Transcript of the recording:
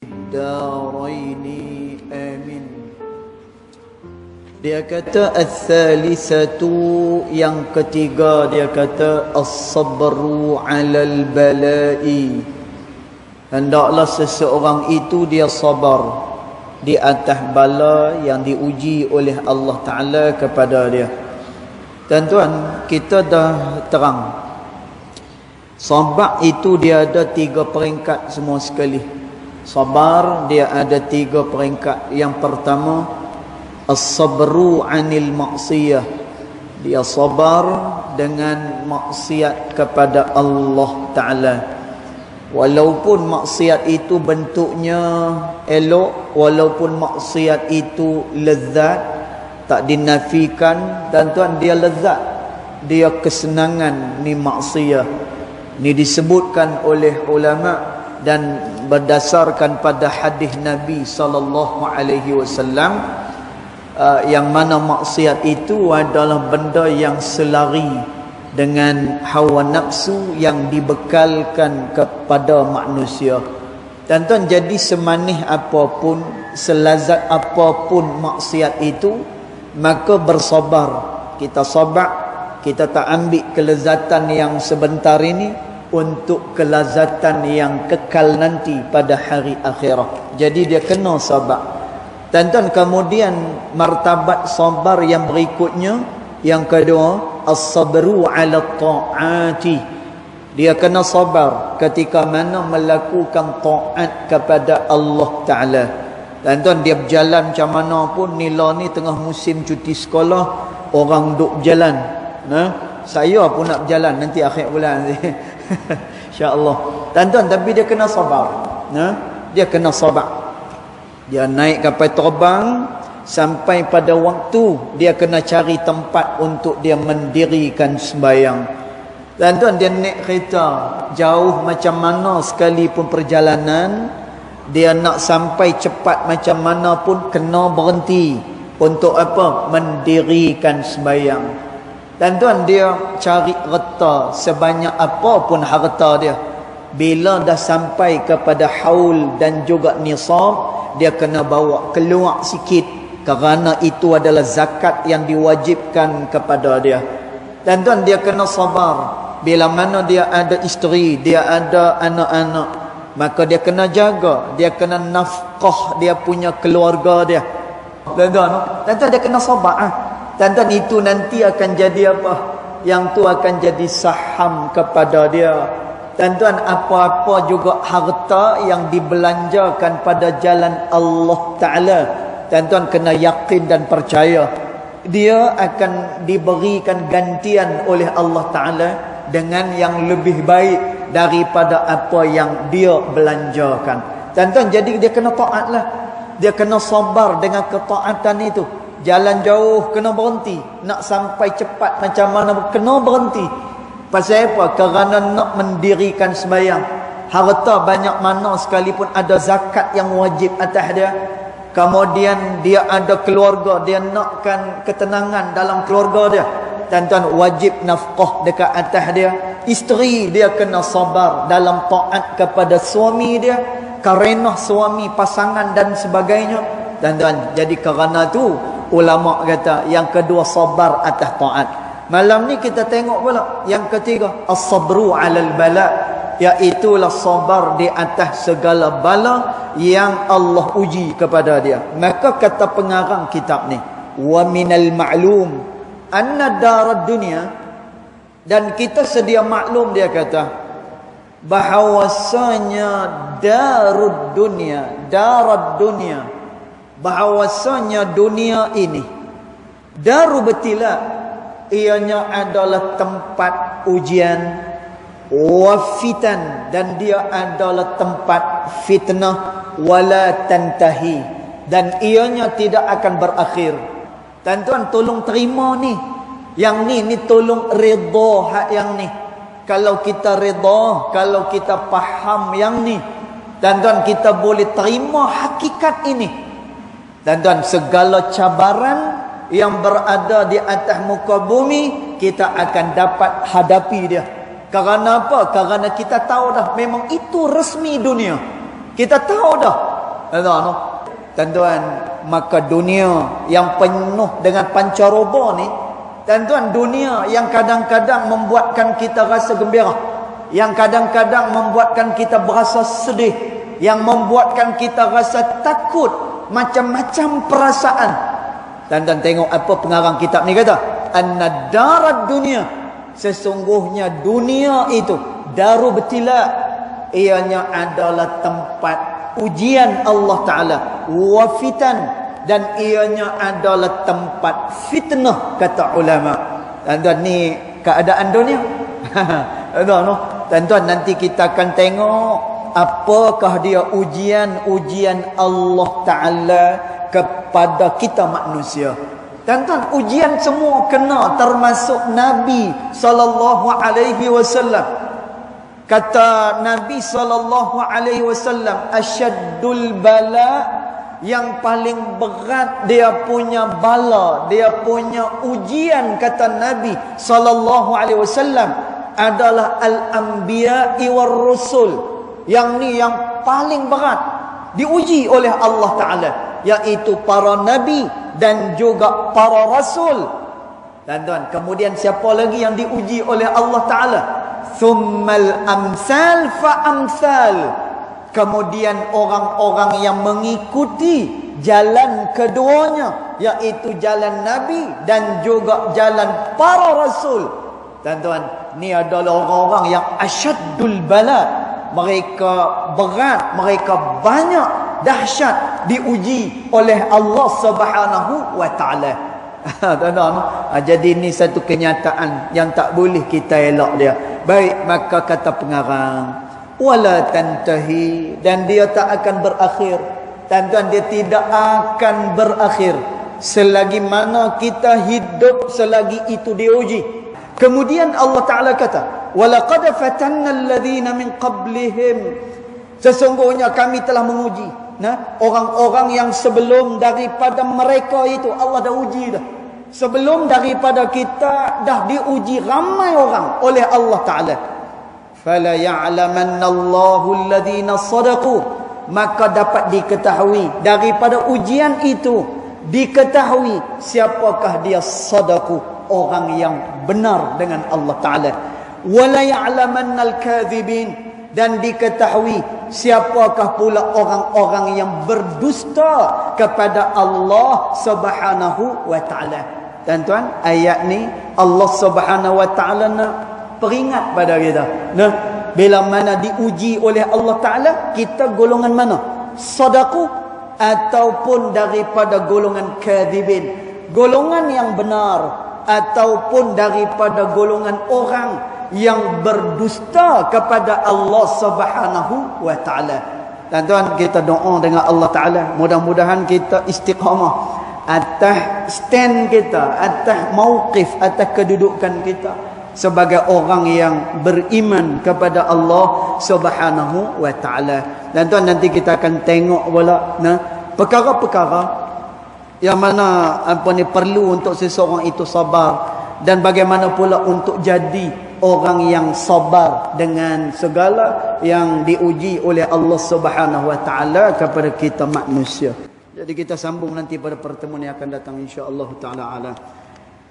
Daraini amin. Dia kata al-thalithatu, yang ketiga dia kata as-sabru 'alal bala'i. Hendaklah seseorang itu dia sabar di atas bala yang diuji oleh Allah Ta'ala kepada dia. Tuan-tuan, kita dah terang sabar itu dia ada 3 peringkat semua sekali. Sabar dia ada 3 peringkat. Yang pertama, as-sabru 'anil ma'siyah. Dia sabar dengan maksiat kepada Allah Ta'ala. Walaupun maksiat itu bentuknya elok, walaupun maksiat itu lezat, tak dinafikan, dan tuan dia lezat, dia kesenangan ni maksiat. Ni disebutkan oleh ulama dan berdasarkan pada hadis Nabi sallallahu alaihi wasallam, yang mana maksiat itu adalah benda yang selari dengan hawa nafsu yang dibekalkan kepada manusia. Dan tuan, jadi semanis apapun, selazat apapun maksiat itu, maka bersabar. Kita sabar, kita tak ambil kelezatan yang sebentar ini untuk kelazatan yang kekal nanti pada hari akhirat. Jadi dia kena sabar. Dan kemudian martabat sabar yang berikutnya, yang kedua, as-sabru 'ala ta'ati. Dia kena sabar ketika mana melakukan taat kepada Allah Ta'ala. Dan dia berjalan macam mana pun, nila ni tengah musim cuti sekolah, orang duk berjalan. Saya pun nak berjalan nanti akhir bulan. InsyaAllah. Tuan-tuan, tapi dia kena sabar. Dia kena sabar. Dia naik kapal terbang, sampai pada waktu dia kena cari tempat untuk dia mendirikan sembahyang. Tuan-tuan, dia naik kereta jauh macam mana sekalipun perjalanan, dia nak sampai cepat macam mana pun kena berhenti. Untuk apa? Mendirikan sembahyang. Dan tuan, dia cari harta sebanyak apa pun harta dia. Bila dah sampai kepada haul dan juga nisab, dia kena bawa keluar sikit, kerana itu adalah zakat yang diwajibkan kepada dia. Dan tuan, dia kena sabar. Bila mana dia ada isteri, dia ada anak-anak, maka dia kena jaga, dia kena nafkah dia punya keluarga dia. Dan tuan, dia kena sabar. Dan itu nanti akan jadi apa? Yang tu akan jadi saham kepada dia. Dan tuan, apa-apa juga harta yang dibelanjakan pada jalan Allah Ta'ala, dan tuan kena yakin dan percaya dia akan diberikan gantian oleh Allah Ta'ala dengan yang lebih baik daripada apa yang dia belanjakan. Dan tuan, jadi dia kena taatlah. Dia kena sabar dengan ketaatan itu. Jalan jauh kena berhenti, nak sampai cepat macam mana kena berhenti. Pasal apa? Kerana nak mendirikan sembahyang. Harta banyak mana sekalipun ada zakat yang wajib atas dia. Kemudian dia ada keluarga, dia nakkan ketenangan dalam keluarga dia. Dan tuan, wajib nafkah dekat atas dia. Isteri dia kena sabar dalam taat kepada suami dia, kerana suami, pasangan dan sebagainya. Dan tuan, jadi kerana tu ulama kata yang kedua sabar atas taat. Malam ni kita tengok pula yang ketiga, as-sabru 'alal bala, iaitulah sabar di atas segala bala yang Allah uji kepada dia. Maka kata pengarang kitab ni, wa minal ma'lum anna darad dunya, dan kita sedia maklum, dia kata bahawasanya darud dunya, bahawasanya dunia ini, daru betila, ianya adalah tempat ujian, wafitan, dan dia adalah tempat fitnah, wala tantahi, dan ianya tidak akan berakhir. Dan tuan, tolong terima ni, yang ni tolong redha hak yang ni. Kalau kita redha, kalau kita faham yang ni, dan tuan, kita boleh terima hakikat ini. Dan tuan, segala cabaran yang berada di atas muka bumi, kita akan dapat hadapi dia. Kerana apa? Kerana kita tahu dah memang itu resmi dunia. Kita tahu dah Tuan-tuan, maka dunia yang penuh dengan pancaroba ni, tuan-tuan, dunia yang kadang-kadang membuatkan kita rasa gembira, yang kadang-kadang membuatkan kita berasa sedih, yang membuatkan kita rasa takut, macam-macam perasaan. Tuan-tuan tengok apa pengarang kitab ni kata, an-darad dunia, sesungguhnya dunia itu daru betila, ianya adalah tempat ujian Allah Ta'ala, wa fitan, dan ianya adalah tempat fitnah, kata ulama. Tuan-tuan, ni keadaan dunia. Tuan-tuan, nanti kita akan tengok apakah dia ujian Allah Ta'ala kepada kita manusia. Tuan-tuan, ujian semua kena, termasuk Nabi SAW. Kata Nabi SAW, asyaddul bala, yang paling berat dia punya bala, dia punya ujian, kata Nabi SAW, adalah al-anbiya'i war rusul. Yang ni yang paling berat diuji oleh Allah Ta'ala, iaitu para nabi dan juga para rasul. Tuan-tuan, kemudian siapa lagi yang diuji oleh Allah Ta'ala? Thummal amsal fa amsal. Kemudian orang-orang yang mengikuti jalan keduanya, iaitu jalan Nabi dan juga jalan para rasul. Tuan-tuan, ni adalah orang-orang yang asyaddul bala. Mereka berat, mereka banyak dahsyat diuji oleh Allah Subhanahu wa Ta'ala. Tuan-tuan, jadi ini satu kenyataan yang tak boleh kita elak dia. Baik, maka kata pengarang, wala tantahi, dan dia tak akan berakhir. Tuan-tuan, dia tidak akan berakhir selagi mana kita hidup, selagi itu diuji. Kemudian Allah Ta'ala kata, walaqad fatanna alladhina min qablihim, sesungguhnya kami telah menguji orang-orang yang sebelum daripada mereka itu. Allah dah uji dah. Sebelum daripada kita dah diuji ramai orang oleh Allah Ta'ala. Fala ya'lamanna Allahu alladhina sadaqu, maka dapat diketahui daripada ujian itu, diketahui siapakah dia sadaqu, orang yang benar dengan Allah Ta'ala. Wala ya'lamanna al-kadhibin, dan diketahui siapakah pula orang-orang yang berdusta kepada Allah Subhanahu wa Ta'ala. Tuan-tuan, ayat ni Allah Subhanahu wa Ta'ala nak peringat pada kita. Bila mana diuji oleh Allah Ta'ala, kita golongan mana? Sadaqu ataupun daripada golongan kadhibin, golongan yang benar, ataupun daripada golongan orang yang berdusta kepada Allah Subhanahu wa Ta'ala. Tuan-tuan, kita doa dengan Allah Ta'ala, mudah-mudahan kita istiqamah atas stand kita, atas mauqif, atas kedudukan kita sebagai orang yang beriman kepada Allah Subhanahu wa Ta'ala. Tuan-tuan, nanti kita akan tengok pula perkara-perkara yang mana perlu untuk seseorang itu sabar, dan bagaimana pula untuk jadi orang yang sabar dengan segala yang diuji oleh Allah Subhanahu wa Ta'ala kepada kita manusia. Jadi kita sambung nanti pada pertemuan yang akan datang, insya-Allah taala.